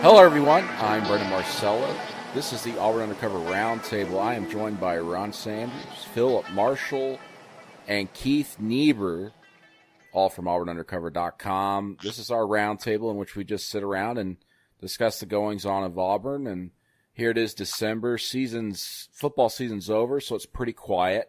Hello, everyone. I'm Brendan Marcello. This is the Auburn Undercover Roundtable. I am joined by Ron Sanders, Philip Marshall, and Keith Niebuhr, all from AuburnUndercover.com. This is our roundtable in which we just sit around and discuss the goings-on of Auburn. And here it is, December. Football season's over, so it's pretty quiet.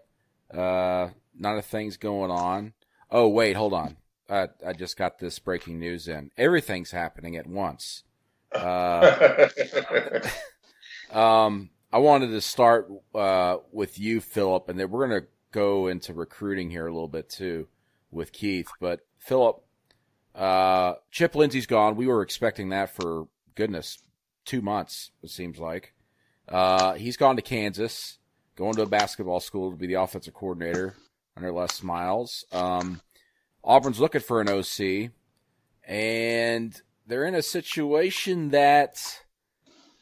Not a thing's going on. Oh, wait, hold on. I just got this breaking news in. Everything's happening at once. I wanted to start with you, Philip, and then we're going to go into recruiting here a little bit too with Keith. But Philip, Chip Lindsey's gone. We were expecting that for, goodness, 2 months, it seems like. He's gone to Kansas, going to a basketball school to be the offensive coordinator under Les Miles. Auburn's looking for an OC, and they're in a situation that,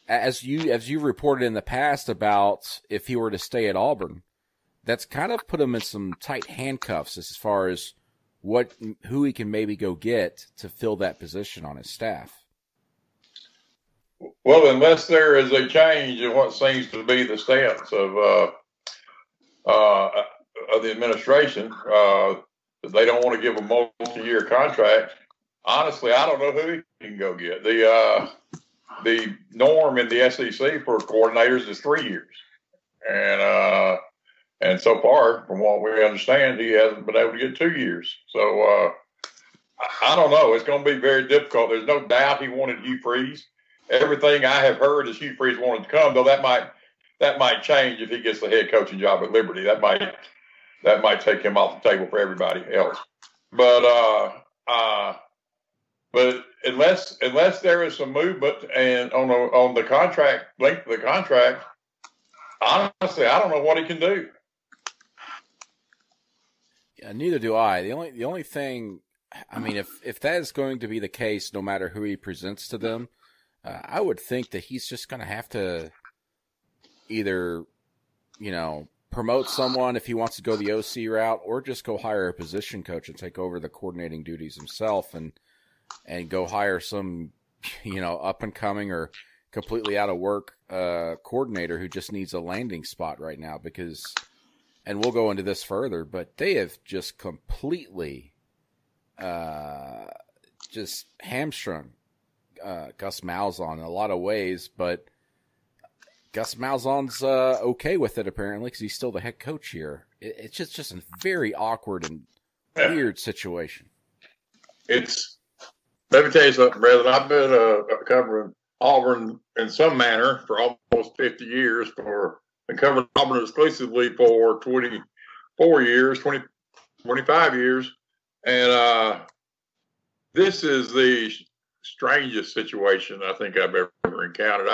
as you reported in the past about if he were to stay at Auburn, that's kind of put him in some tight handcuffs as far as who he can maybe go get to fill that position on his staff. Well, unless there is a change in what seems to be the stance of the administration, they don't want to give a multi-year contract. Honestly, I don't know who he can go get. The norm in the SEC for coordinators is 3 years, and so far, from what we understand, he hasn't been able to get 2 years. So I don't know. It's going to be very difficult. There's no doubt he wanted Hugh Freeze. Everything I have heard is Hugh Freeze wanted to come, though that might change if he gets the head coaching job at Liberty. That might take him off the table for everybody else. But unless there is some movement and on the contract, length of the contract, honestly, I don't know what he can do. Yeah, neither do I. The only thing, I mean, if that is going to be the case, no matter who he presents to them, I would think that he's just going to have to either, promote someone if he wants to go the OC route, or just go hire a position coach and take over the coordinating duties himself, and go hire some, up and coming or completely out of work coordinator who just needs a landing spot right now, because, and we'll go into this further, but they have just completely just hamstrung Gus Malzahn in a lot of ways, but Gus Malzahn's okay with it apparently because he's still the head coach here. It's just a very awkward and weird situation. Let me tell you something, brother. I've been covering Auburn in some manner for almost 50 years. Been covering Auburn exclusively for 24 years, 25 years. And this is the strangest situation I think I've ever encountered.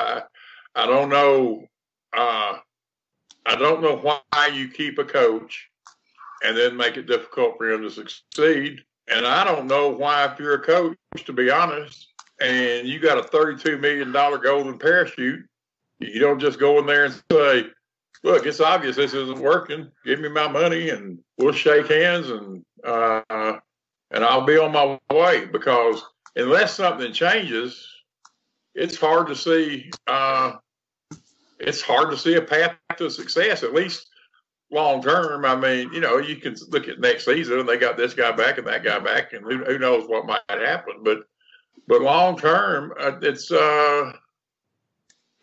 I don't know. I don't know why you keep a coach and then make it difficult for him to succeed. And I don't know why, if you're a coach, to be honest, and you got a $32 million golden parachute, you don't just go in there and say, look, it's obvious this isn't working. Give me my money and we'll shake hands and I'll be on my way. Because unless something changes, it's hard to see a path to success, at least long term. I mean, you can look at next season and they got this guy back and that guy back, and who knows what might happen. But long term, it's a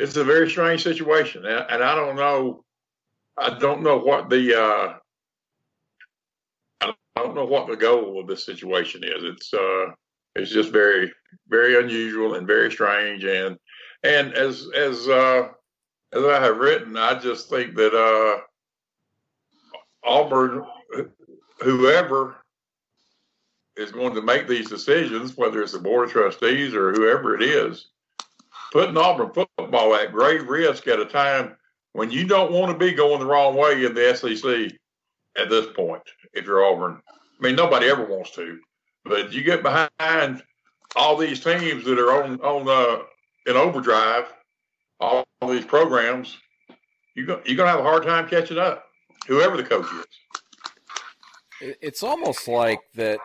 very strange situation, and I don't know. I don't know what the goal of this situation is. It's just very, very unusual and very strange. And as I have written, I just think that Auburn, whoever is going to make these decisions, whether it's the Board of Trustees or whoever it is, putting Auburn football at grave risk at a time when you don't want to be going the wrong way in the SEC at this point, if you're Auburn. I mean, nobody ever wants to, but you get behind all these teams that are on in overdrive, all these programs, you're going to have a hard time catching up, whoever the coach is. It's almost like that,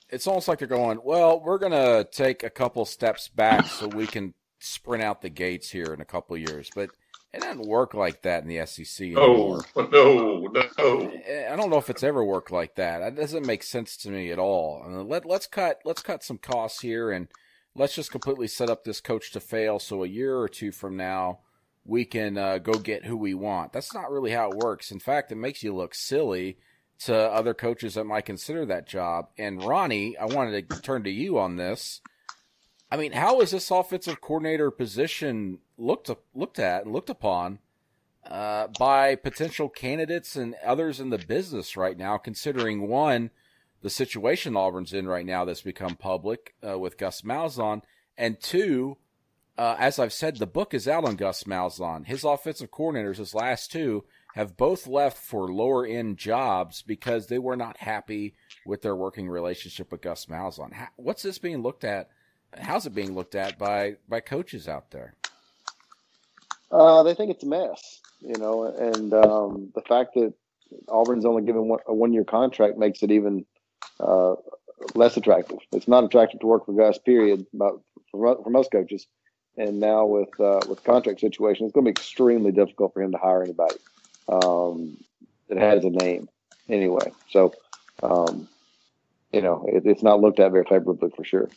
it's almost like they're going, well, we're going to take a couple steps back so we can sprint out the gates here in a couple of years. But it doesn't work like that in the SEC anymore. No. I don't know if it's ever worked like that. That doesn't make sense to me at all. Let's cut some costs here, and let's just completely set up this coach to fail. So a year or two from now, we can go get who we want. That's not really how it works. In fact, it makes you look silly to other coaches that might consider that job. And Ronnie, I wanted to turn to you on this. I mean, how is this offensive coordinator position looked at and looked upon by potential candidates and others in the business right now, considering, one, the situation Auburn's in right now that's become public with Gus Malzahn, and two, as I've said, the book is out on Gus Malzahn. His offensive coordinators, his last two, have both left for lower-end jobs because they were not happy with their working relationship with Gus Malzahn. What's this being looked at? How's it being looked at by coaches out there? They think it's a mess, and the fact that Auburn's only given a one-year contract makes it even less attractive. It's not attractive to work for Gus, period, for most coaches. And now with contract situation, it's going to be extremely difficult for him to hire anybody that has a name anyway. So, it's not looked at very favorably for sure.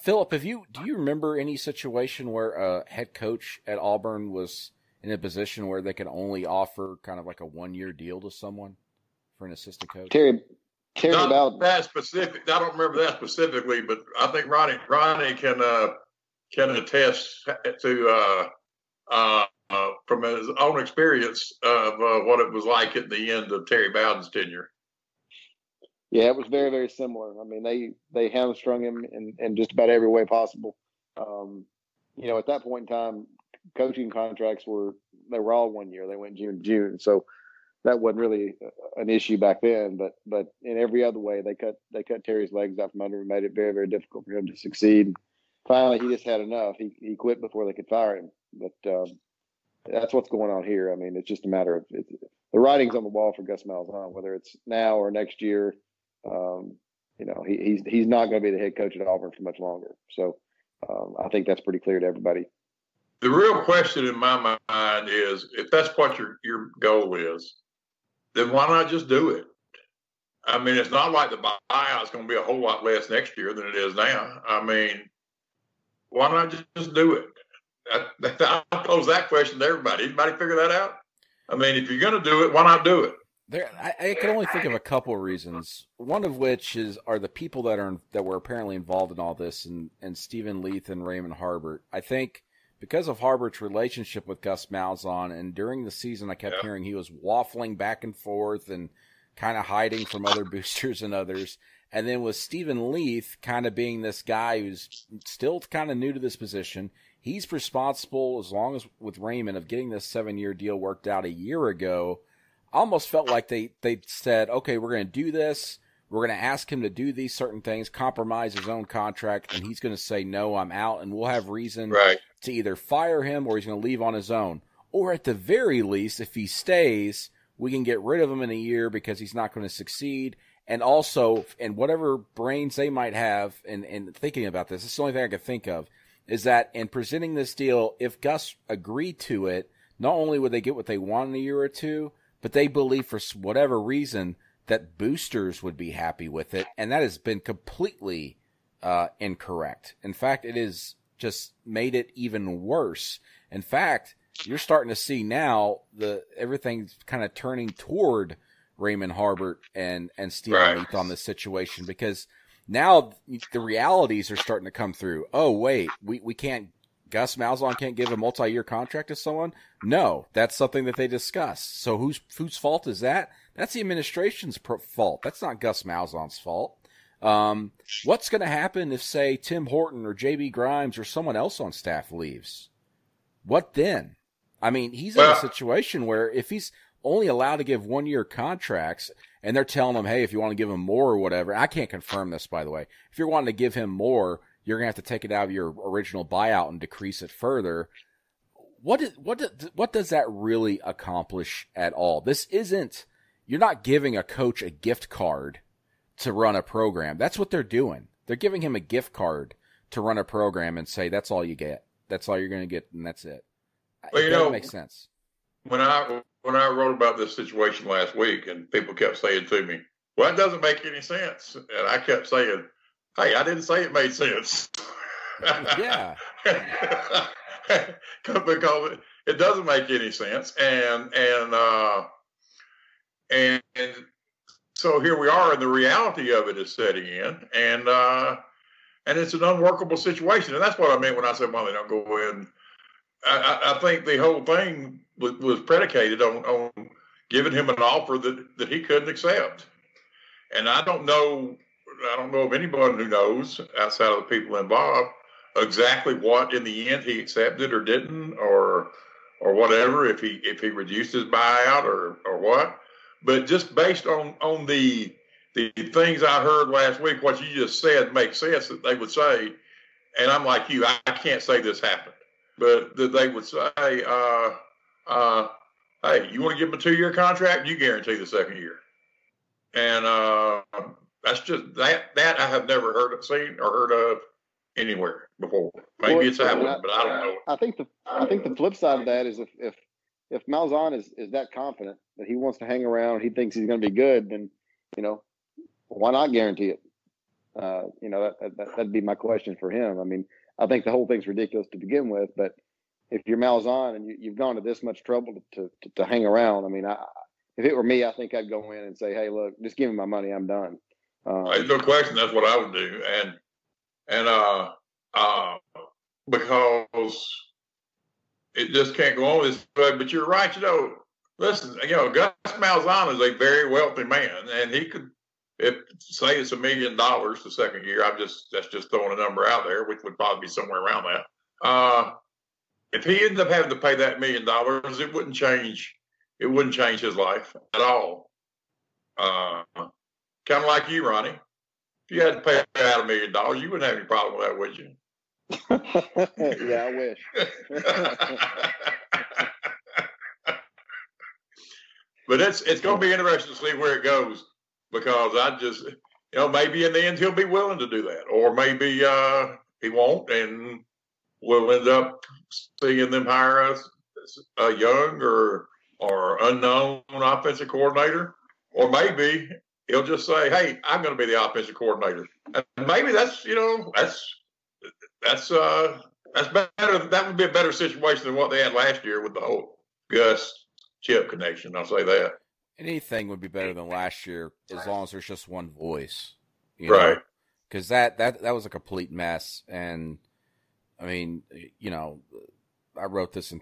Philip, do you remember any situation where a head coach at Auburn was in a position where they could only offer kind of like a one-year deal to someone for an assistant coach? Terry Not about that specific. I don't remember that specifically, but I think Ronnie can attest to from his own experience of what it was like at the end of Terry Bowden's tenure. Yeah, it was very, very similar. I mean, they hamstrung him in just about every way possible. At that point in time, coaching contracts were all 1 year. They went June to June, so that wasn't really an issue back then. But in every other way, they cut Terry's legs out from under him, made it very, very difficult for him to succeed. Finally, he just had enough. He quit before they could fire him. But that's what's going on here. I mean, it's just a matter of the writing's on the wall for Gus Malzahn, whether it's now or next year. He's not going to be the head coach at Auburn for much longer. So I think that's pretty clear to everybody. The real question in my mind is, if that's what your goal is, then why not just do it? I mean, it's not like the buyout's going to be a whole lot less next year than it is now. I mean, why not just do it? I pose that question to everybody. Anybody figure that out? I mean, if you're going to do it, why not do it? I can only think of a couple of reasons. One of which are the people that were apparently involved in all this, and Stephen Leith and Raymond Harbert. I think because of Harbert's relationship with Gus Malzahn, and during the season, I kept hearing he was waffling back and forth and kind of hiding from other boosters and others. And then with Stephen Leith kind of being this guy who's still kind of new to this position, he's responsible, as long as with Raymond, of getting this 7-year deal worked out a year ago. I almost felt like they said, okay, we're going to do this. We're going to ask him to do these certain things, compromise his own contract, and he's going to say, no, I'm out, and we'll have reason to either fire him or he's going to leave on his own. Or at the very least, if he stays, we can get rid of him in a year because he's not going to succeed. And also, and whatever brains they might have in thinking about this is the only thing I can think of, is that in presenting this deal, if Gus agreed to it, not only would they get what they want in a year or two, but they believe for whatever reason that boosters would be happy with it, and that has been completely incorrect. In fact, it has just made it even worse. In fact, you're starting to see now everything's kind of turning toward Raymond Harbert and Stephen Leith on this situation, because now the realities are starting to come through. Oh, wait, we can't. Gus Malzahn can't give a multi-year contract to someone? No, that's something that they discussed. So whose fault is that? That's the administration's fault. That's not Gus Malzahn's fault. What's going to happen if, say, Tim Horton or J.B. Grimes or someone else on staff leaves? What then? I mean, he's in a situation where if he's only allowed to give 1-year contracts and they're telling him, hey, if you want to give him more or whatever, I can't confirm this, by the way. If you're wanting to give him more, you're going to have to take it out of your original buyout and decrease it further. What does that really accomplish at all? This isn't, you're not giving a coach a gift card to run a program. That's what they're doing. They're giving him a gift card to run a program and say, that's all you get. That's all you're going to get, and that's it. Well, it doesn't make sense. When I wrote about this situation last week, and people kept saying to me, well, that doesn't make any sense. And I kept saying, hey, I didn't say it made sense. Yeah. Because it doesn't make any sense. And so here we are, and the reality of it is setting in, and it's an unworkable situation. And that's what I meant when I said, well, they don't go in. I think the whole thing was predicated on giving him an offer that he couldn't accept. And I don't know of anybody who knows outside of the people involved exactly what in the end he accepted or didn't, or whatever, if he reduced his buyout or what. But just based on the things I heard last week, what you just said makes sense that they would say, and I'm like you, I can't say this happened, but that they would say, hey, you want to give him a 2-year contract? You guarantee the second year. And that's just that I have never seen or heard of anywhere before. Maybe it's happened, but I don't know. I think the flip side of that is if Malzahn is that confident that he wants to hang around, he thinks he's going to be good, then why not guarantee it? That'd be my question for him. I mean, I think the whole thing's ridiculous to begin with, but if you're Malzahn and you've gone to this much trouble to hang around, I mean, if it were me, I think I'd go in and say, hey, look, just give me my money, I'm done. There's no question that's what I would do, and because it just can't go on this way. But you're right, listen, Gus Malzahn is a very wealthy man, and he could, say it's $1 million the second year. That's just throwing a number out there, which would probably be somewhere around that. If he ended up having to pay that $1 million, it wouldn't change. It wouldn't change his life at all. Kind of like you, Ronnie. If you had to pay out $1 million, you wouldn't have any problem with that, would you? Yeah, I wish. But it's going to be interesting to see where it goes, because I just, maybe in the end he'll be willing to do that, or maybe he won't, and we'll end up seeing them hire a young or unknown offensive coordinator, or maybe he'll just say, hey, I'm going to be the offensive coordinator. And maybe that's better. That would be a better situation than what they had last year with the whole Gus Chip connection. I'll say that. Anything would be better than last year as long as there's just one voice. Right. Because that was a complete mess. And, I mean, I wrote this in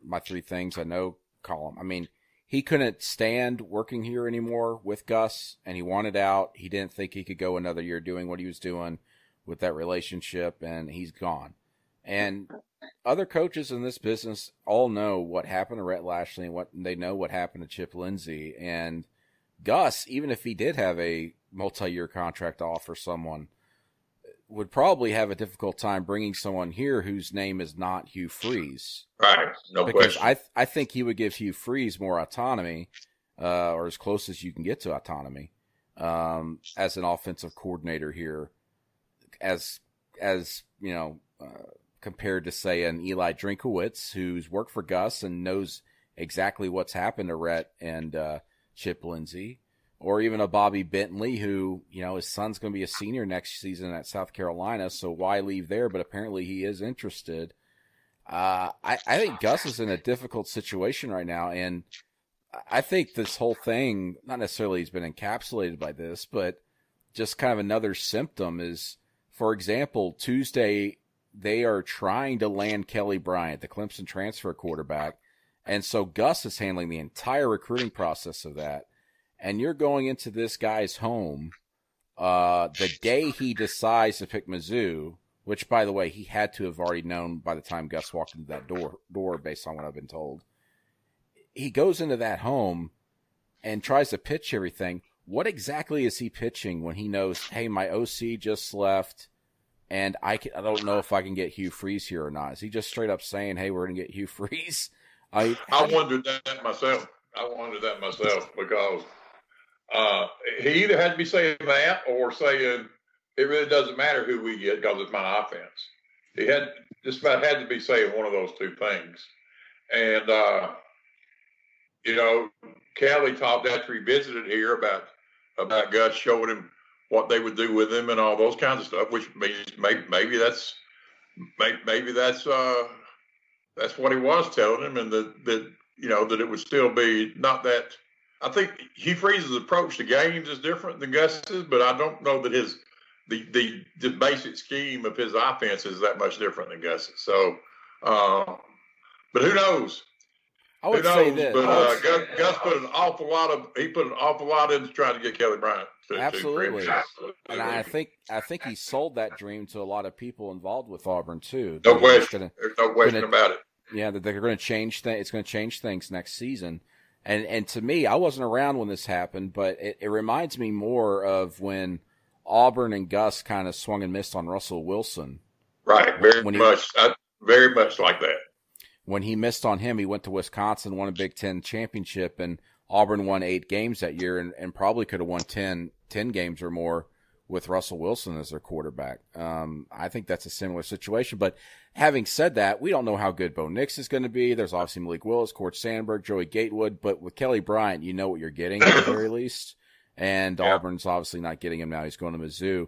my 3 things I know column. I mean, he couldn't stand working here anymore with Gus, and he wanted out. He didn't think he could go another year doing what he was doing with that relationship, and he's gone. And other coaches in this business all know what happened to Rhett Lashley, and they know what happened to Chip Lindsey. And Gus, even if he did have a multi-year contract offer someone, would probably have a difficult time bringing someone here whose name is not Hugh Freeze. Right, no because question. I think he would give Hugh Freeze more autonomy, or as close as you can get to autonomy, as an offensive coordinator here, as compared to, say, an Eli Drinkowitz, who's worked for Gus and knows exactly what's happened to Rhett and Chip Lindsey. Or even a Bobby Bentley, who, his son's going to be a senior next season at South Carolina, so why leave there? But apparently he is interested. I think Gus is in a difficult situation right now, and I think this whole thing, not necessarily he's been encapsulated by this, but just kind of another symptom is, for example, Tuesday they are trying to land Kelly Bryant, the Clemson transfer quarterback, and so Gus is handling the entire recruiting process of that. And you're going into this guy's home the day he decides to pick Mizzou, which, by the way, he had to have already known by the time Gus walked into that door based on what I've been told. He goes into that home and tries to pitch everything. What exactly is he pitching when he knows, hey, my OC just left, and I don't know if I can get Hugh Freeze here or not? Is he just straight up saying, hey, we're going to get Hugh Freeze? I wondered that myself. Because he either had to be saying that or saying it really doesn't matter who we get because it's my offense. He had just about had to be saying one of those two things. And, Kelly talked after he visited here about Gus showing him what they would do with him and all those kinds of stuff, which means maybe that's what he was telling him, and that it would still be not that. I think Hugh Freeze's approach to games is different than Gus's, but I don't know that the basic scheme of his offense is that much different than Gus's. So, but who knows? I would say this. But Gus put an awful lot into trying to get Kelly Bryant. Absolutely. And I think he sold that dream to a lot of people involved with Auburn too. No question. There's no question about it. Yeah, that they're going to change things. It's going to change things next season. And to me, I wasn't around when this happened, but it reminds me more of when Auburn and Gus kind of swung and missed on Russell Wilson. Right. Very much like that. When he missed on him, he went to Wisconsin, won a Big Ten championship, and Auburn won 8 games that year and probably could have won 10 games or more with Russell Wilson as their quarterback. I think that's a similar situation. But having said that, we don't know how good Bo Nix is going to be. There's obviously Malik Willis, Court Sandberg, Joey Gatewood. But with Kelly Bryant, you know what you're getting at the very least. And yeah. Auburn's obviously not getting him now. He's going to Mizzou.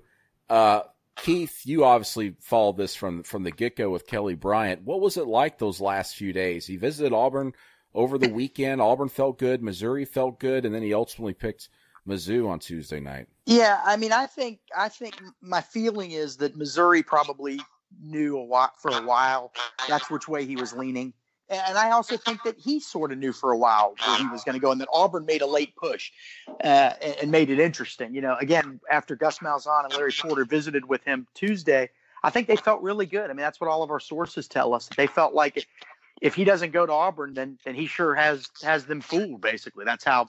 Keith, you obviously followed this from the get-go with Kelly Bryant. What was it like those last few days? He visited Auburn over the weekend. Auburn felt good. Missouri felt good. And then he ultimately picked Mizzou on Tuesday night. Yeah, I mean, I think my feeling is that Missouri probably knew for a while that's which way he was leaning. And I also think that he sort of knew for a while where he was going to go, and that Auburn made a late push and made it interesting. Again, after Gus Malzahn and Larry Porter visited with him Tuesday, I think they felt really good. I mean, that's what all of our sources tell us. They felt like if he doesn't go to Auburn, then he sure has them fooled. Basically, that's how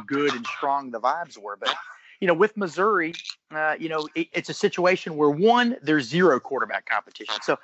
good and strong the vibes were. But with Missouri, it's a situation where one, there's zero quarterback competition. So.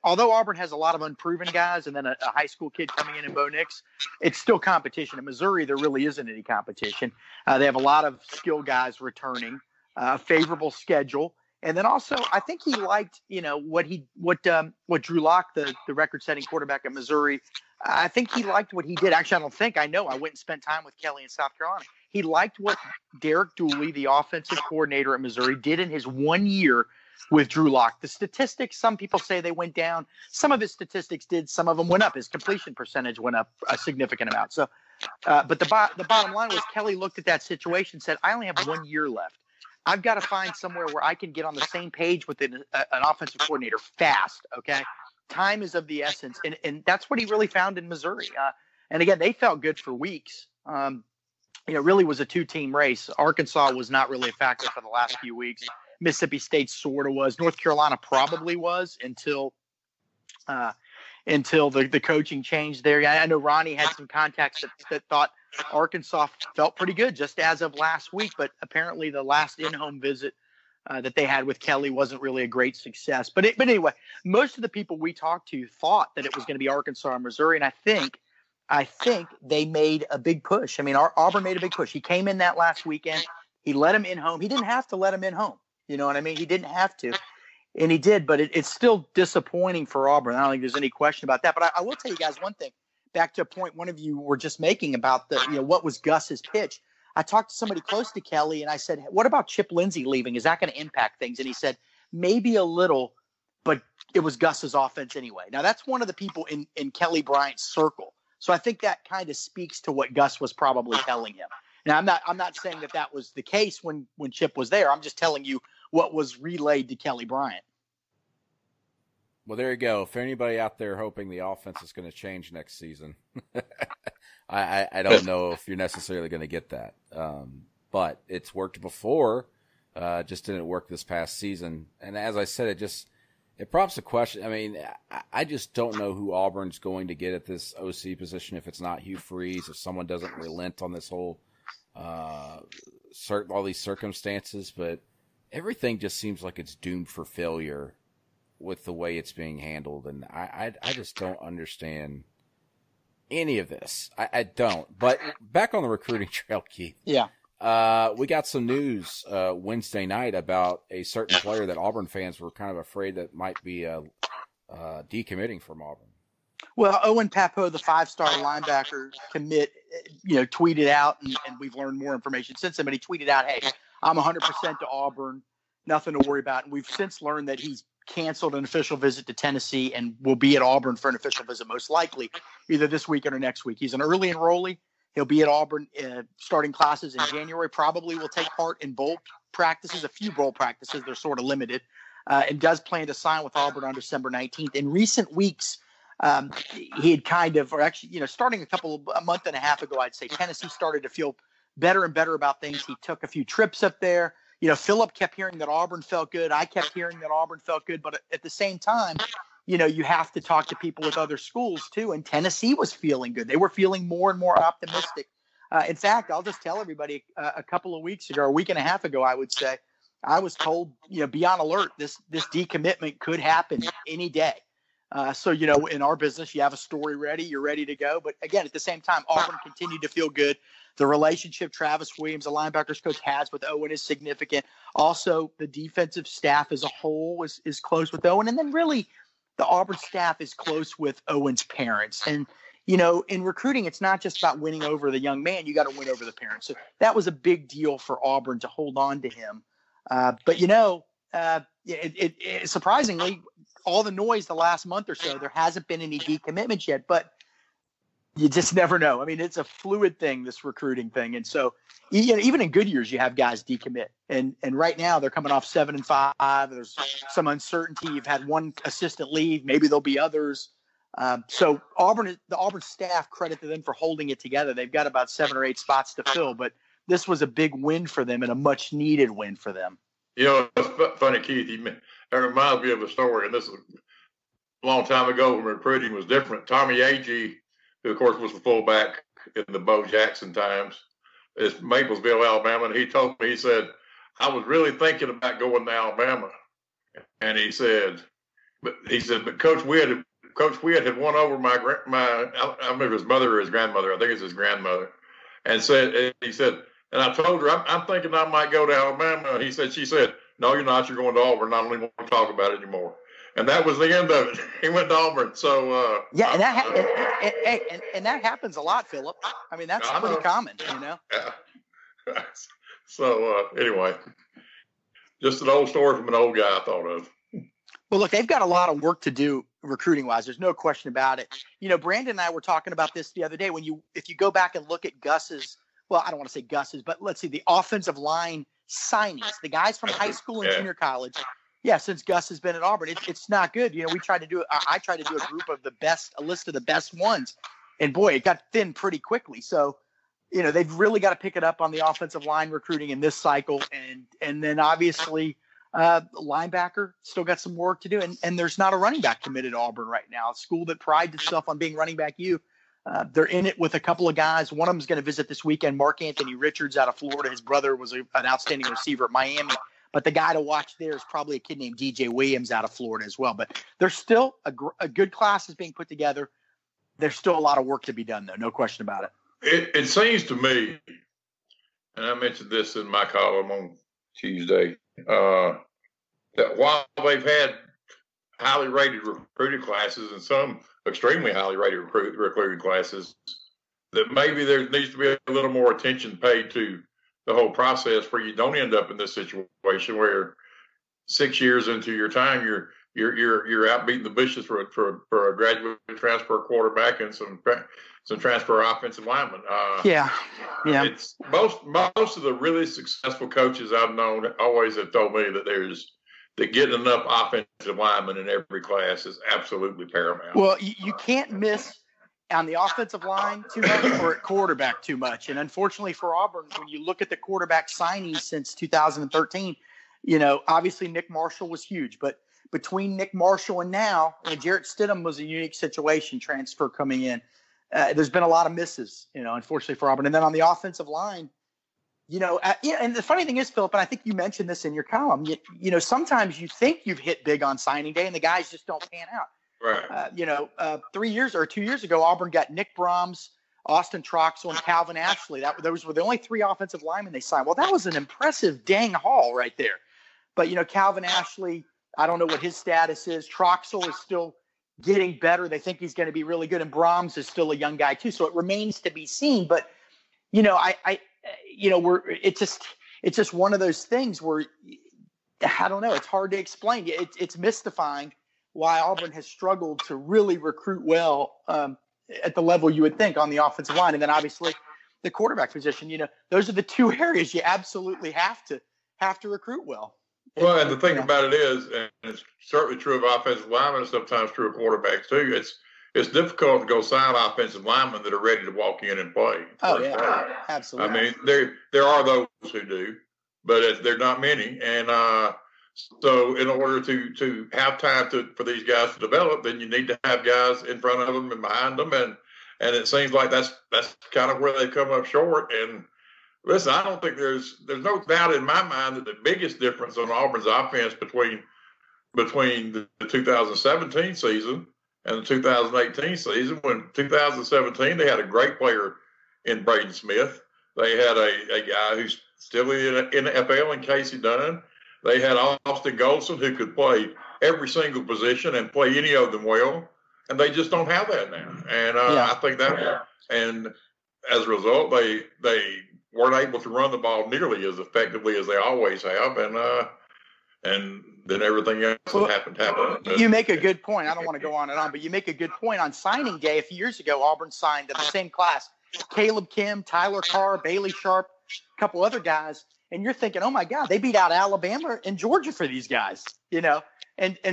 Although Auburn has a lot of unproven guys and then a high school kid coming in Bo Nix, it's still competition. In Missouri, there really isn't any competition. They have a lot of skill guys returning, a favorable schedule. And then also, I think he liked, what Drew Lock, the record-setting quarterback at Missouri, I think he liked what he did. Actually, I know. I went and spent time with Kelly in South Carolina. He liked what Derek Dooley, the offensive coordinator at Missouri, did in his 1 year with Drew Lock. The statistics, some people say they went down. Some of his statistics did. Some of them went up. His completion percentage went up a significant amount. So, but the bottom line was Kelly looked at that situation and said, I only have 1 year left. I've got to find somewhere where I can get on the same page with an offensive coordinator fast, okay? Time is of the essence. And that's what he really found in Missouri. And again, they felt good for weeks. Really was a two-team race. Arkansas was not really a factor for the last few weeks. Mississippi State sort of was. North Carolina probably was until the coaching changed there. I know Ronnie had some contacts that thought Arkansas felt pretty good just as of last week, but apparently the last in-home visit that they had with Kelly wasn't really a great success. But anyway, most of the people we talked to thought that it was going to be Arkansas or Missouri, and I think they made a big push. I mean, Auburn made a big push. He came in that last weekend. He let him in home. He didn't have to let him in home. You know what I mean? He didn't have to, and he did, but it's still disappointing for Auburn. I don't think there's any question about that. But I will tell you guys one thing, back to a point one of you were just making about what was Gus's pitch. I talked to somebody close to Kelly, and I said, what about Chip Lindsey leaving? Is that going to impact things? And he said, maybe a little, but it was Gus's offense anyway. Now, that's one of the people in Kelly Bryant's circle. So I think that kind of speaks to what Gus was probably telling him. Now, I'm not saying that was the case when Chip was there. I'm just telling you what was relayed to Kelly Bryant. Well, there you go. For anybody out there hoping the offense is going to change next season, I don't know if you're necessarily going to get that. But it's worked before, just didn't work this past season. And as I said, it prompts a question. I mean, I just don't know who Auburn's going to get at this OC position if it's not Hugh Freeze, if someone doesn't relent on this whole all these circumstances. But everything just seems like it's doomed for failure with the way it's being handled. And I just don't understand any of this. I don't. But back on the recruiting trail, Keith. Yeah. We got some news Wednesday night about a certain player that Auburn fans were kind of afraid that might be decommitting from Auburn. Well, Owen Papo, the 5-star linebacker commit, tweeted out, and we've learned more information since then, but he tweeted out, hey, I'm 100% to Auburn, nothing to worry about. And we've since learned that he's canceled an official visit to Tennessee and will be at Auburn for an official visit, most likely either this weekend or next week. He's an early enrollee. He'll be at Auburn starting classes in January, probably will take part in bowl practices, a few bowl practices. They're sort of limited, and does plan to sign with Auburn on December 19th. In recent weeks, he had kind of, or actually, starting a month and a half ago, I'd say Tennessee started to feel better and better about things. He took a few trips up there. Philip kept hearing that Auburn felt good. I kept hearing that Auburn felt good. But at the same time, you have to talk to people with other schools too. And Tennessee was feeling good. They were feeling more and more optimistic. In fact, I'll just tell everybody a couple of weeks ago, or a week and a half ago, I would say, I was told, be on alert. This decommitment could happen any day. So, in our business, you have a story ready, you're ready to go. But again, at the same time, Auburn continued to feel good. The relationship Travis Williams, the linebackers coach, has with Owen is significant. Also, the defensive staff as a whole is close with Owen. And then really the Auburn staff is close with Owen's parents. And, in recruiting, it's not just about winning over the young man. You got to win over the parents. So that was a big deal for Auburn to hold on to him. But surprisingly, all the noise the last month or so, there hasn't been any decommitments yet, but you just never know. I mean, it's a fluid thing, this recruiting thing. And so even in good years, you have guys decommit. And right now they're coming off 7-5. There's some uncertainty. You've had one assistant leave. Maybe there'll be others. So the Auburn staff, credit to them for holding it together. They've got about 7 or 8 spots to fill, but this was a big win for them and a much needed win for them. It's funny, Keith. It reminds me of a story, and this is a long time ago when recruiting was different. Tommy Agee, who of course was the fullback in the Bo Jackson times, is Maplesville, Alabama, and he told me, he said, I was really thinking about going to Alabama, and he said, but Coach Witt had won over my I don't remember his mother or his grandmother. I think it's his grandmother, and he said, and I told her, I'm thinking I might go to Alabama. And she said, no, you're not. You're going to Auburn. I don't even want to talk about it anymore. And that was the end of it. He went to Auburn. So yeah, and that happens a lot, Philip. I mean, that's pretty common, Yeah. So anyway, just an old story from an old guy I thought of. Well, look, they've got a lot of work to do recruiting-wise. There's no question about it. Brandon and I were talking about this the other day. If you go back and look at Gus's, well, I don't want to say Gus's, but let's see, the offensive line signings, the guys from high school and junior college. Yeah, since Gus has been at Auburn, it's not good. I tried to do a group of a list of the best ones, and boy, it got thin pretty quickly. So, they've really got to pick it up on the offensive line recruiting in this cycle, and then obviously linebacker still got some work to do, and there's not a running back committed to Auburn right now. A school that prides itself on being running back you. They're in it with a couple of guys. One of them is going to visit this weekend, Mark Anthony Richards out of Florida. His brother was an outstanding receiver at Miami. But the guy to watch there is probably a kid named DJ Williams out of Florida as well. But there's still a good class is being put together. There's still a lot of work to be done, though. No question about it. It seems to me, and I mentioned this in my column on Tuesday, that while they've had highly rated recruiting classes and some extremely highly rated recruiting classes, that maybe there needs to be a little more attention paid to the whole process where you don't end up in this situation where 6 years into your time you're out beating the bushes for a graduate transfer quarterback and some transfer offensive linemen. Yeah. It's most of the really successful coaches I've known always have told me that getting enough offensive linemen in every class is absolutely paramount. Well, you can't miss on the offensive line too much or at quarterback too much. And unfortunately for Auburn, when you look at the quarterback signings since 2013, obviously Nick Marshall was huge. But between Nick Marshall and now, Jarrett Stidham was a unique situation, transfer coming in. There's been a lot of misses, unfortunately for Auburn. And then on the offensive line, and the funny thing is, Philip, and I think you mentioned this in your column, sometimes you think you've hit big on signing day and the guys just don't pan out. Right. 3 years or 2 years ago, Auburn got Nick Brahms, Austin Troxell and Calvin Ashley. Those were the only 3 offensive linemen they signed. Well, that was an impressive dang haul right there. But, Calvin Ashley, I don't know what his status is. Troxell is still getting better. They think he's going to be really good. And Brahms is still a young guy too. So it remains to be seen. But, it's just one of those things where I don't know. It's hard to explain. It's mystifying why Auburn has struggled to really recruit well at the level you would think on the offensive line. And then obviously the quarterback position, those are the 2 areas you absolutely have to recruit well. Well, and the thing about it is, and it's certainly true of offensive linemen, and sometimes true of quarterbacks too, it's difficult to go sign offensive linemen that are ready to walk in and play. Oh, yeah, absolutely. I mean, there are those who do, but they're not many. And so in order to have time for these guys to develop, then you need to have guys in front of them and behind them. And it seems like that's kind of where they come up short. And listen, I don't think there's no doubt in my mind that the biggest difference on Auburn's offense between the 2017 season and the 2018 season, when 2017 they had a great player in Braden Smith. They had a guy who's still in the NFL in Casey Dunn. They had Austin Golson, who could play every single position and play any of them well, and they just don't have that now. And I think that, and as a result, they weren't able to run the ball nearly as effectively as they always have, and then everything else that happened. You make a good point. I don't want to go on and on, but you make a good point. On signing day a few years ago, Auburn signed in the same class Caleb Kim, Tyler Carr, Bailey Sharp, a couple other guys, and you're thinking, oh my God, they beat out Alabama and Georgia for these guys, and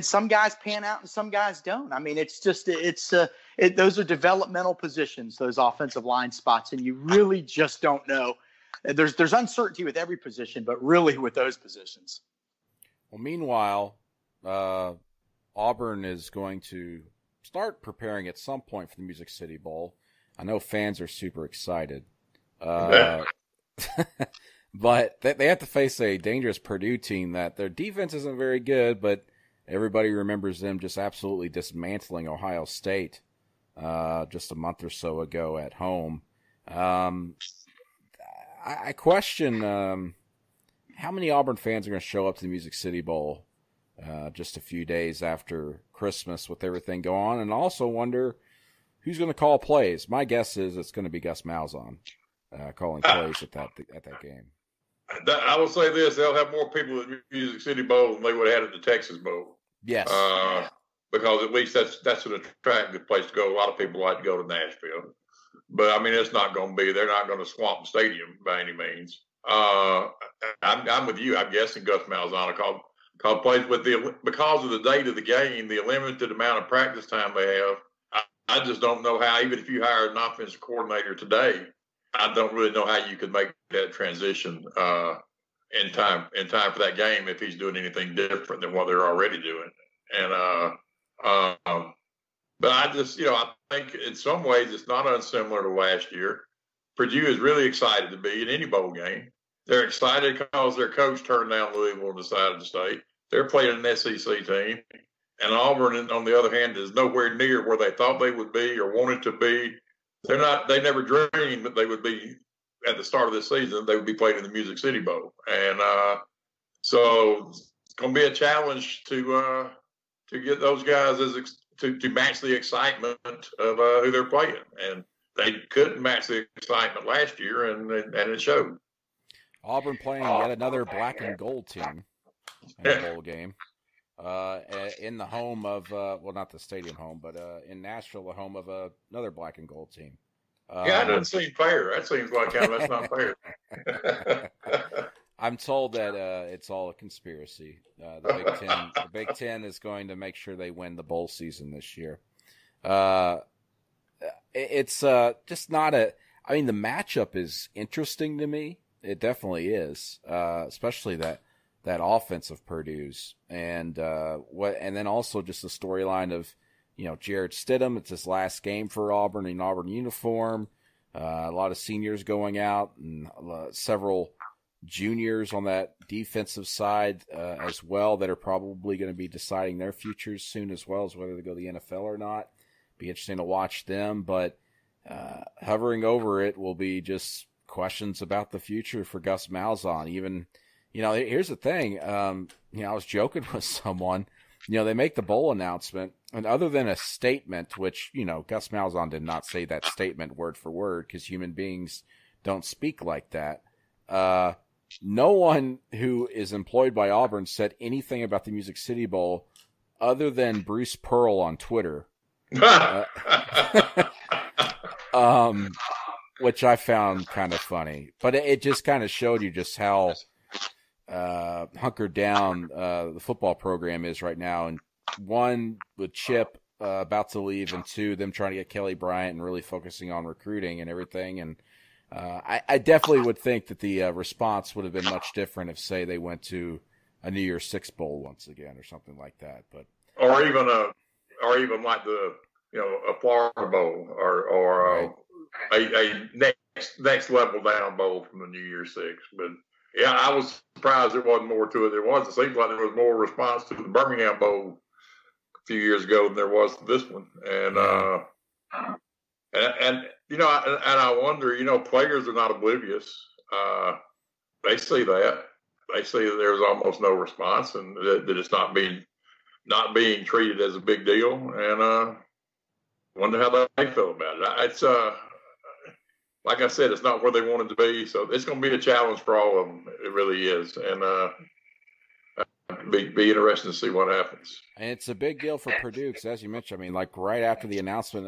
some guys pan out and some guys don't. I mean, it's just those are developmental positions, those offensive line spots, and you really just don't know. There's uncertainty with every position, but really with those positions. Well, meanwhile, Auburn is going to start preparing at some point for the Music City Bowl. I know fans are super excited. But they have to face a dangerous Purdue team that their defense isn't very good, but everybody remembers them just absolutely dismantling Ohio State just a month or so ago at home. I question how many Auburn fans are going to show up to the Music City Bowl just a few days after Christmas with everything going on, and also wonder who's going to call plays. My guess is it's going to be Gus Malzahn calling plays at that game. I will say this: they'll have more people at Music City Bowl than they would have had at the Texas Bowl. Yes, because at least that's an attractive place to go. A lot of people like to go to Nashville, but I mean, it's not going to be. They're not going to swamp the stadium by any means. I'm with you. I'm guessing Gus Malzahn called plays, but because of the date of the game, the limited amount of practice time they have, I just don't know how. Even if you hired an offensive coordinator today, I don't really know how you could make that transition in time for that game if he's doing anything different than what they're already doing. And but I just, I think in some ways it's not unsimilar to last year. Purdue is really excited to be in any bowl game. They're excited because their coach turned down Louisville and decided to stay. They're playing an SEC team. And Auburn, on the other hand, is nowhere near where they thought they would be or wanted to be. They never dreamed that they would be at the start of this season. They would be playing in the Music City Bowl. And so it's going to be a challenge to get those guys to match the excitement of who they're playing. And they couldn't match the excitement last year, and it showed. Auburn playing yet another black and gold team in a bowl game. In the home of, well, not the stadium home, but in Nashville, the home of another black and gold team. That doesn't seem fair. That seems like that's not fair. I'm told that it's all a conspiracy. The Big Ten is going to make sure they win the bowl season this year. It's just not a. I mean, the matchup is interesting to me. It definitely is, especially that offense of Purdue's, and then also just the storyline of Jared Stidham. It's his last game for Auburn in Auburn uniform. A lot of seniors going out, and several juniors on that defensive side as well that are probably going to be deciding their futures soon, as well as whether they go to the NFL or not. Be interesting to watch them, but hovering over it will be just questions about the future for Gus Malzahn. Even, here's the thing. I was joking with someone. They make the bowl announcement, and other than a statement, which, Gus Malzahn did not say that statement word for word because human beings don't speak like that. No one who is employed by Auburn said anything about the Music City Bowl other than Bruce Pearl on Twitter. Which I found kind of funny, but it just kind of showed you just how hunkered down the football program is right now. And one, with Chip about to leave, and two, them trying to get Kelly Bryant and really focusing on recruiting and everything. And I definitely would think that the response would have been much different if, say, they went to a New Year's Six bowl once again or something like that. But or even like a Florida bowl or right. a next level down bowl from the New Year's Six. But yeah, I was surprised there wasn't more to it. It seems like there was more response to the Birmingham Bowl a few years ago than there was to this one. And I wonder, players are not oblivious. They see that. They see that there's almost no response, and that it's not being treated as a big deal. And wonder how they feel about it. It's like I said, it's not where they wanted to be, so it's going to be a challenge for all of them. It really is, and be interesting to see what happens. And it's a big deal for Purdue because, as you mentioned, like right after the announcement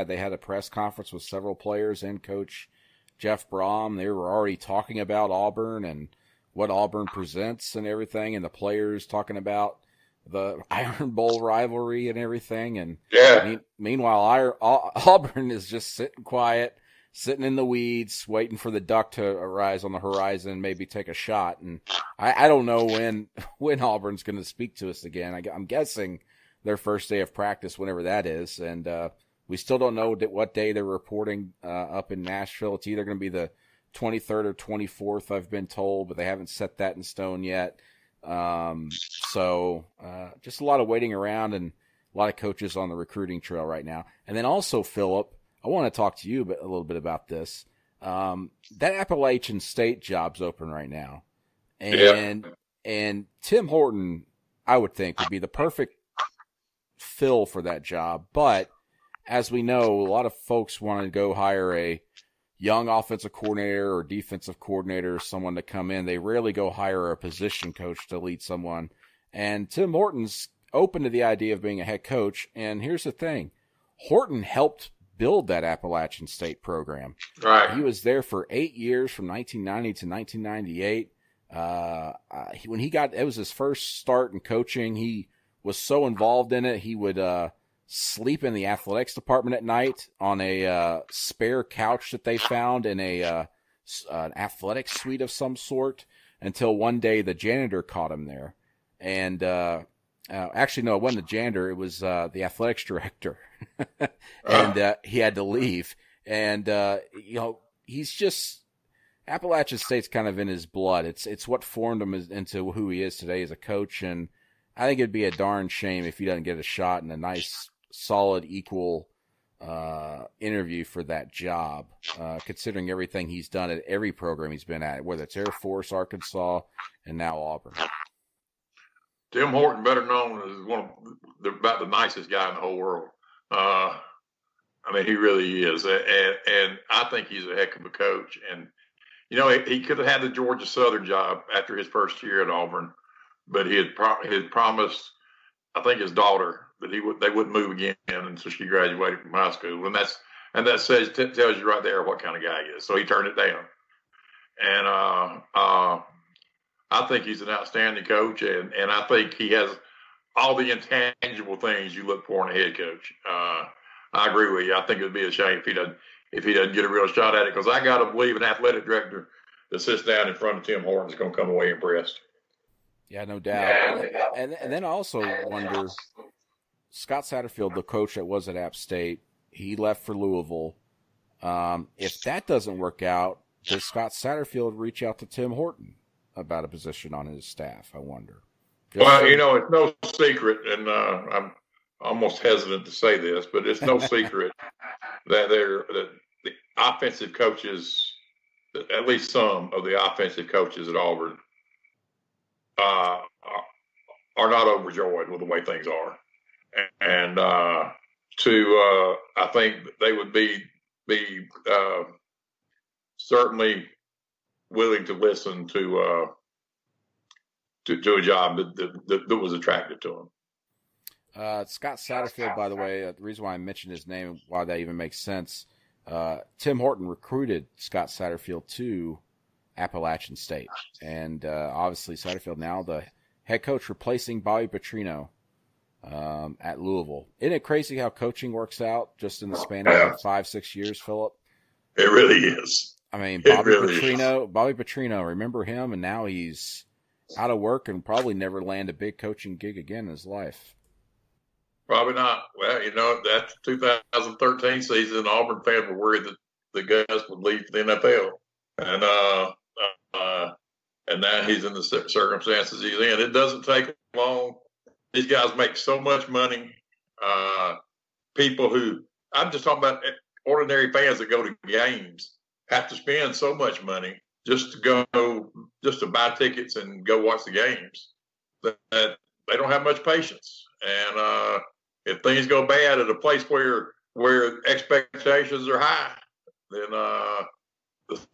they had a press conference with several players and Coach Jeff Brom. They were already talking about Auburn and what Auburn presents and everything, and the players talking about the Iron Bowl rivalry and everything. And meanwhile, Auburn is just sitting quiet, sitting in the weeds, waiting for the duck to arise on the horizon, maybe take a shot. And I don't know when Auburn's going to speak to us again. I'm guessing their first day of practice, whenever that is. And we still don't know what day they're reporting up in Nashville. It's either going to be the 23rd or 24th, I've been told, but they haven't set that in stone yet. So just a lot of waiting around and a lot of coaches on the recruiting trail right now. And then also, Philip, I want to talk to you a little bit about this. That Appalachian State job's open right now. And Tim Horton, I would think, would be the perfect fill for that job. But as we know, a lot of folks want to go hire a young offensive coordinator or defensive coordinator, someone to come in. They rarely go hire a position coach to lead someone. And Tim Horton's open to the idea of being a head coach. And here's the thing. Horton helped build that Appalachian State program. Right. He was there for 8 years, from 1990 to 1998. It was his first start in coaching. He was so involved in it, he would sleep in the athletics department at night on a spare couch that they found in an athletic suite of some sort, until one day the janitor caught him there. And actually, no, it wasn't the janitor. It was the athletics director. And he had to leave. And, he's just – Appalachian State's kind of in his blood. It's what formed him into who he is today as a coach. And I think it'd be a darn shame if he doesn't get a shot in a nice, solid, equal interview for that job, considering everything he's done at every program he's been at, whether it's Air Force, Arkansas, and now Auburn. Tim Horton, better known as about the nicest guy in the whole world. He really is. And I think he's a heck of a coach. And, he could have had the Georgia Southern job after his first year at Auburn, but he had promised, I think, his daughter that they wouldn't move again until she graduated from high school. And that tells you right there what kind of guy he is. So he turned it down. And I think he's an outstanding coach, and I think he has all the intangible things you look for in a head coach. I agree with you. I think it would be a shame if he doesn't get a real shot at it, because I got to believe an athletic director that sits down in front of Tim Horton is going to come away impressed. Yeah, no doubt. And then I also wonder, Scott Satterfield, the coach that was at App State, he left for Louisville. If that doesn't work out, does Scott Satterfield reach out to Tim Horton about a position on his staff, I wonder? It's no secret, and I'm almost hesitant to say this, but it's no secret that the offensive coaches, at least some of the offensive coaches at Auburn, are not overjoyed with the way things are, and I think they would be certainly willing to listen to a job that was attractive to them. Scott Satterfield, by the way, the reason why I mentioned his name, why that even makes sense, Tim Horton recruited Scott Satterfield to Appalachian State. And obviously Satterfield now the head coach replacing Bobby Petrino at Louisville. Isn't it crazy how coaching works out just in the span of like 5-6 years, Philip? It really is. I mean, Bobby Petrino, remember him? And now he's out of work and probably never land a big coaching gig again in his life. Probably not. Well, that 2013 season, Auburn fans were worried that the Gus would leave the NFL, and now he's in the circumstances he's in. It doesn't take long. These guys make so much money. People who I'm just talking about ordinary fans that go to games have to spend so much money just to buy tickets and go watch the games that they don't have much patience. And if things go bad at a place where expectations are high, then the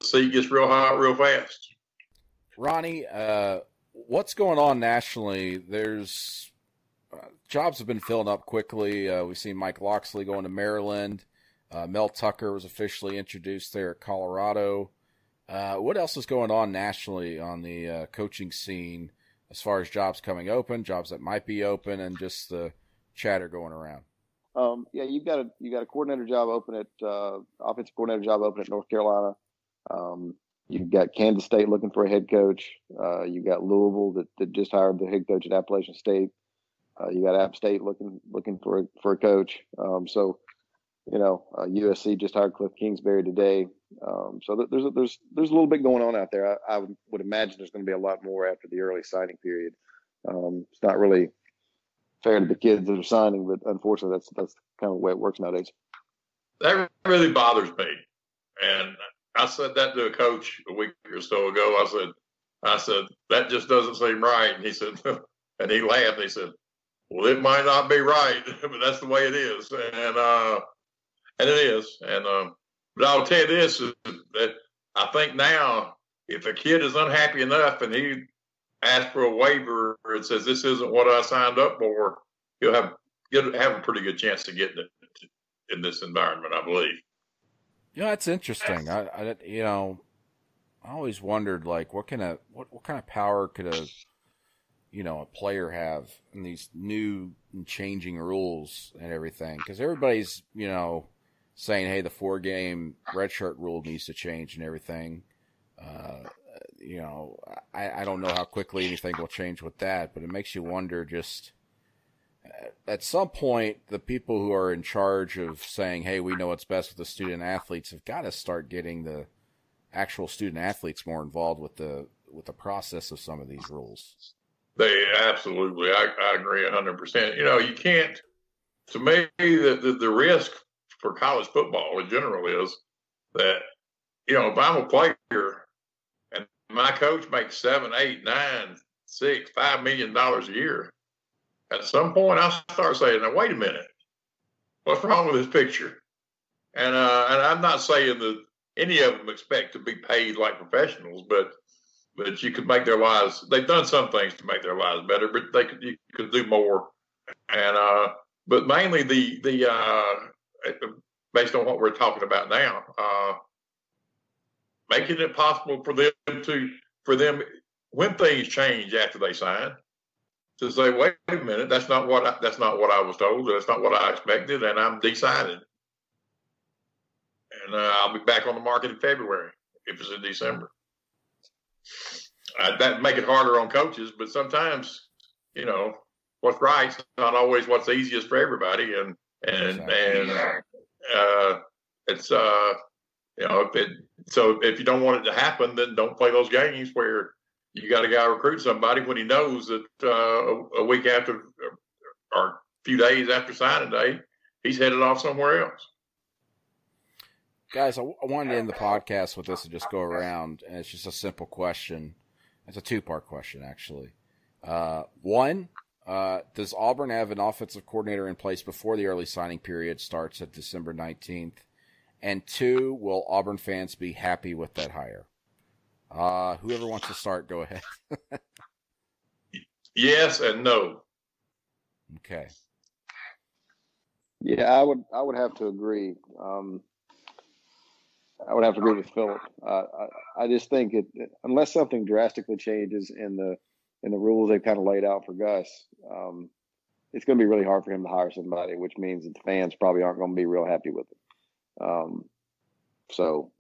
seat gets real hot real fast. Ronnie, what's going on nationally? There's jobs have been filling up quickly. We've seen Mike Loxley going to Maryland. Mel Tucker was officially introduced there at Colorado. What else is going on nationally on the coaching scene as far as jobs coming open, jobs that might be open, and just the chatter going around? Yeah, you got a coordinator job open at offensive coordinator job open at North Carolina. You've got Kansas State looking for a head coach. You got Louisville that just hired the head coach at Appalachian State. You got App State looking for a coach. USC just hired Cliff Kingsbury today. So there's a little bit going on out there. I would imagine there's going to be a lot more after the early signing period. It's not really fair to the kids that are signing, but unfortunately, that's kind of the way it works nowadays. That really bothers me, and I said that to a coach a week or so ago. I said that just doesn't seem right, and he said, and he laughed. And he said, "Well, it might not be right, but that's the way it is," and it is. And but I'll tell you this: is that I think now, if a kid is unhappy enough and he asks for a waiver and says this isn't what I signed up for, he'll have a pretty good chance to get in this environment, I believe. That's interesting. I always wondered, like, what kind of power could a player have in these new and changing rules and everything? Because everybody's saying, hey, the 4-game redshirt rule needs to change and everything. I don't know how quickly anything will change with that, but it makes you wonder just at some point, the people who are in charge of saying, hey, we know what's best with the student athletes have got to start getting the actual student athletes more involved with the process of some of these rules. They absolutely, I agree 100%. You can't, to me, the risk for college football in general is that, if I'm a player and my coach makes $7, $8, $9, $6, $5 million a year, at some point I'll start saying, now, wait a minute, what's wrong with this picture? And I'm not saying that any of them expect to be paid like professionals, but you could make their lives, they've done some things to make their lives better, but you could do more. And, but mainly based on what we're talking about now, making it possible for them when things change after they sign, to say, wait a minute, that's not what I was told, that's not what I expected, and I'm deciding. And I'll be back on the market in February if it's in December. That make it harder on coaches, but sometimes, what's right is not always what's easiest for everybody, and it's so if you don't want it to happen, then don't play those games where you got a guy recruit somebody when he knows that a week after or a few days after signing day, he's headed off somewhere else. guys, I wanted to end the podcast with this and just go around, and it's just a simple question. It's a two-part question, actually. One, does Auburn have an offensive coordinator in place before the early signing period starts at December 19th? And two, will Auburn fans be happy with that hire? Whoever wants to start, go ahead. Yes and no. Okay. Yeah, I would have to agree. I would have to agree with Philip. I just think unless something drastically changes in the rules they've kind of laid out for Gus, it's going to be really hard for him to hire somebody, which means that the fans probably aren't going to be real happy with it. So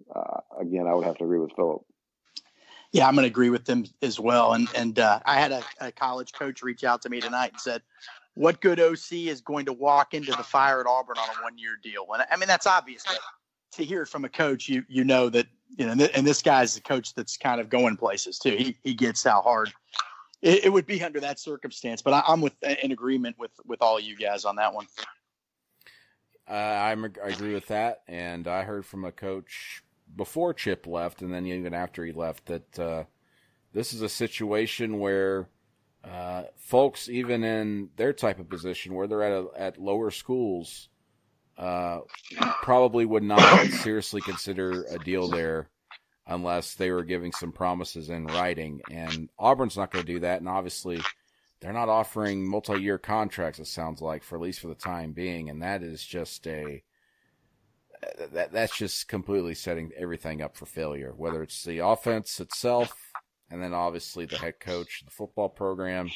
again, I would have to agree with Philip. Yeah, I'm going to agree with them as well. And I had a college coach reach out to me tonight and said, what good OC is going to walk into the fire at Auburn on a 1-year deal? And I mean, that's obvious. But to hear it from a coach, you know that, and this guy's the coach that's kind of going places too. He gets how hard it would be under that circumstance. But I'm in agreement with all you guys on that one. I agree with that. And I heard from a coach before Chip left, and then even after he left, that this is a situation where folks, even in their type of position, where they're at lower schools, probably would not seriously consider a deal there unless they were giving some promises in writing. And Auburn's not going to do that. And obviously, they're not offering multi-year contracts, it sounds like, for at least for the time being. And that is just that's just completely setting everything up for failure, whether it's the offense itself, and then obviously the head coach, the football program,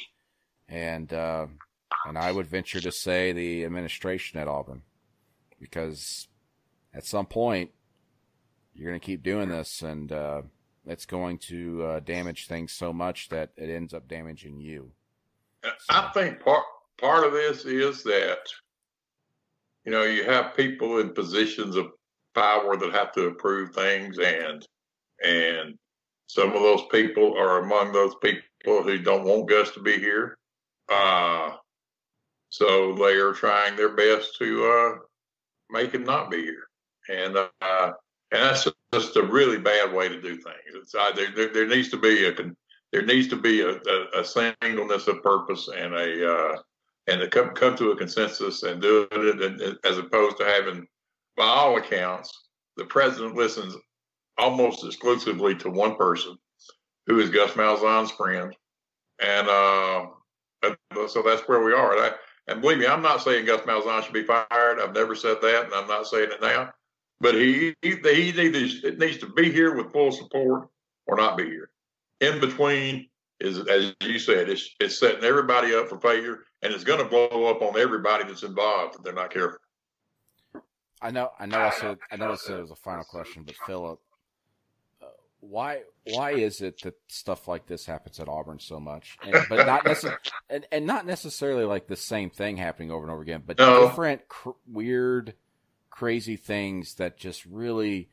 and I would venture to say the administration at Auburn, because at some point you're going to keep doing this, and it's going to damage things so much that it ends up damaging you. So. I think part of this is that, you have people in positions of power that have to approve things, and some of those people are among those people who don't want Gus to be here. So they are trying their best to make him not be here. And that's just a really bad way to do things. It's there needs to be a singleness of purpose and to come to a consensus and do it, as opposed to having, by all accounts, the president listens almost exclusively to one person, who is Gus Malzahn's friend. And so that's where we are. And believe me, I'm not saying Gus Malzahn should be fired. I've never said that, and I'm not saying it now. But it needs to be here with full support or not be here. In between is, as you said, it's setting everybody up for failure, and it's going to blow up on everybody that's involved if they're not careful. I know. I said it was a final question, but Philip, why is it that stuff like this happens at Auburn so much, but not necessarily like the same thing happening over and over again, but different weird, crazy things that just really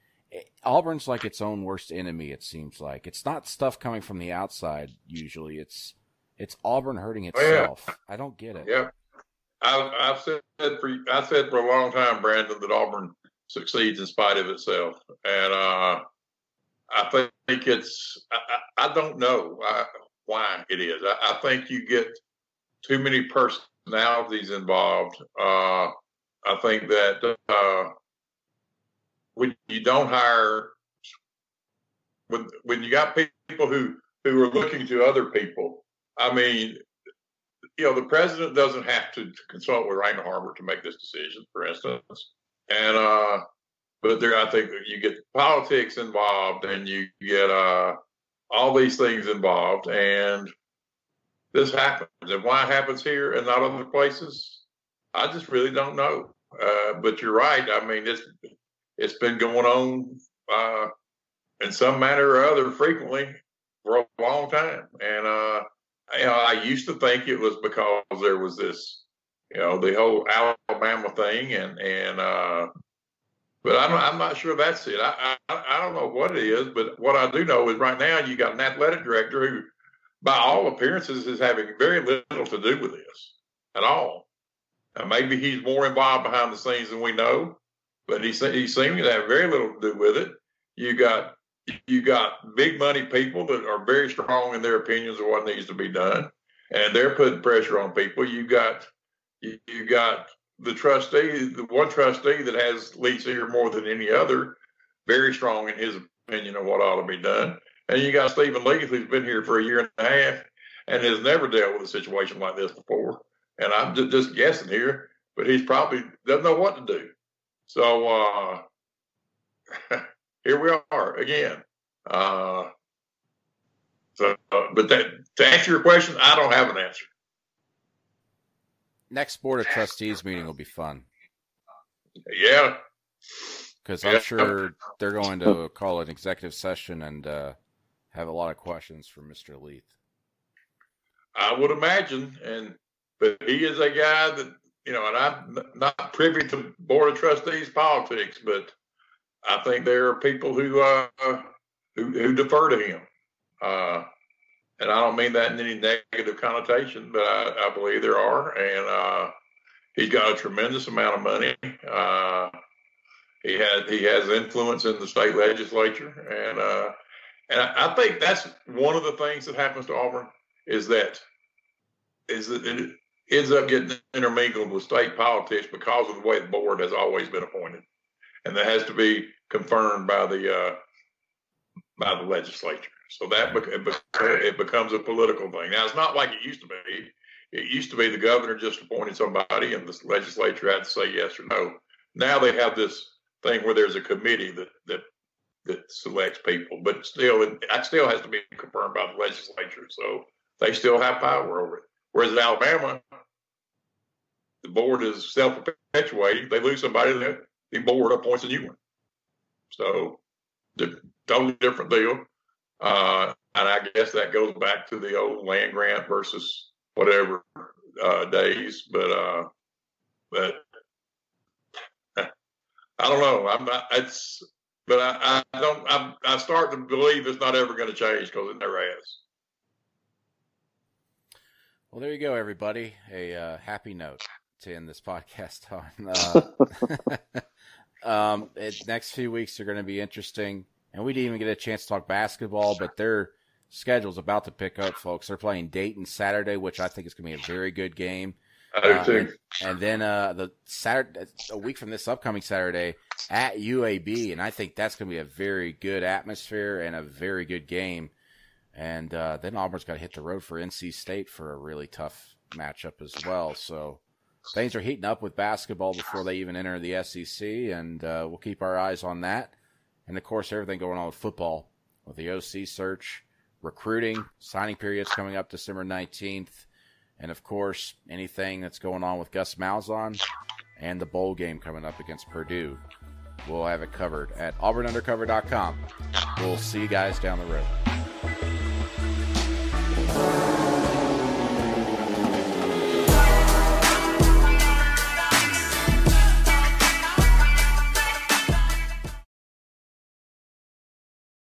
Auburn's like its own worst enemy. It seems like it's not stuff coming from the outside. Usually, it's Auburn hurting itself. Oh, yeah. I don't get it. Yeah. I've said for a long time, Brandon, that Auburn succeeds in spite of itself, and I think it's. I don't know why it is. I think you get too many personalities involved. I think that when you don't hire, when you got people who are looking to other people, I mean. The president doesn't have to consult with Rainer Harbert to make this decision, for instance. And but there, I think you get politics involved, and you get all these things involved, and this happens. And why it happens here and not other places, I just really don't know. But you're right. I mean, it's been going on in some manner or other frequently for a long time, and. I used to think it was because there was this, the whole Alabama thing, but I'm not sure that's it. I don't know what it is, but what I do know is right now you got an athletic director who, by all appearances, is having very little to do with this at all. Maybe he's more involved behind the scenes than we know, but he seemed to have very little to do with it. You got big money people that are very strong in their opinions of what needs to be done, and they're putting pressure on people. You got the trustee, the one trustee that has leads here more than any other, very strong in his opinion of what ought to be done. And you got Stephen Leath, who's been here for a year and a half and has never dealt with a situation like this before. And I'm just guessing here, but he's probably doesn't know what to do. So here we are again. But to answer your question, I don't have an answer. Next Board of Trustees meeting will be fun. Yeah. Because I'm sure they're going to call an executive session and have a lot of questions for Mr. Leath. I would imagine, but he is a guy that, and I'm not privy to Board of Trustees politics, but I think there are people who defer to him. And I don't mean that in any negative connotation, but I believe there are. And he's got a tremendous amount of money. He has influence in the state legislature, and I think that's one of the things that happens to Auburn is that it ends up getting intermingled with state politics because of the way the board has always been appointed, and that has to be confirmed by the legislature. So that it becomes a political thing. Now it's not like it used to be. It used to be the governor just appointed somebody, and the legislature had to say yes or no. Now they have this thing where there's a committee that selects people, but it still has to be confirmed by the legislature. So they still have power over it. Whereas in Alabama, the board is self-perpetuating. They lose somebody, the board appoints a new one. So totally different deal. And I guess that goes back to the old land grant versus whatever days. But I don't know. I'm not. But I don't. I start to believe it's not ever going to change because it never has. Well, there you go, everybody. A happy note to end this podcast on. Next few weeks are going to be interesting, and we didn't even get a chance to talk basketball, but their schedule's about to pick up, folks. They're playing Dayton Saturday, which I think is going to be a very good game. I do too. And then the Saturday, a week from this upcoming Saturday, at UAB, and I think that's going to be a very good atmosphere and a very good game. And then Auburn's got to hit the road for NC State for a really tough matchup as well. So things are heating up with basketball before they even enter the SEC, and we'll keep our eyes on that. And, of course, everything going on with football, with the OC search, recruiting, signing periods coming up December 19th, and, of course, anything that's going on with Gus Malzahn and the bowl game coming up against Purdue. We'll have it covered at auburnundercover.com. We'll see you guys down the road.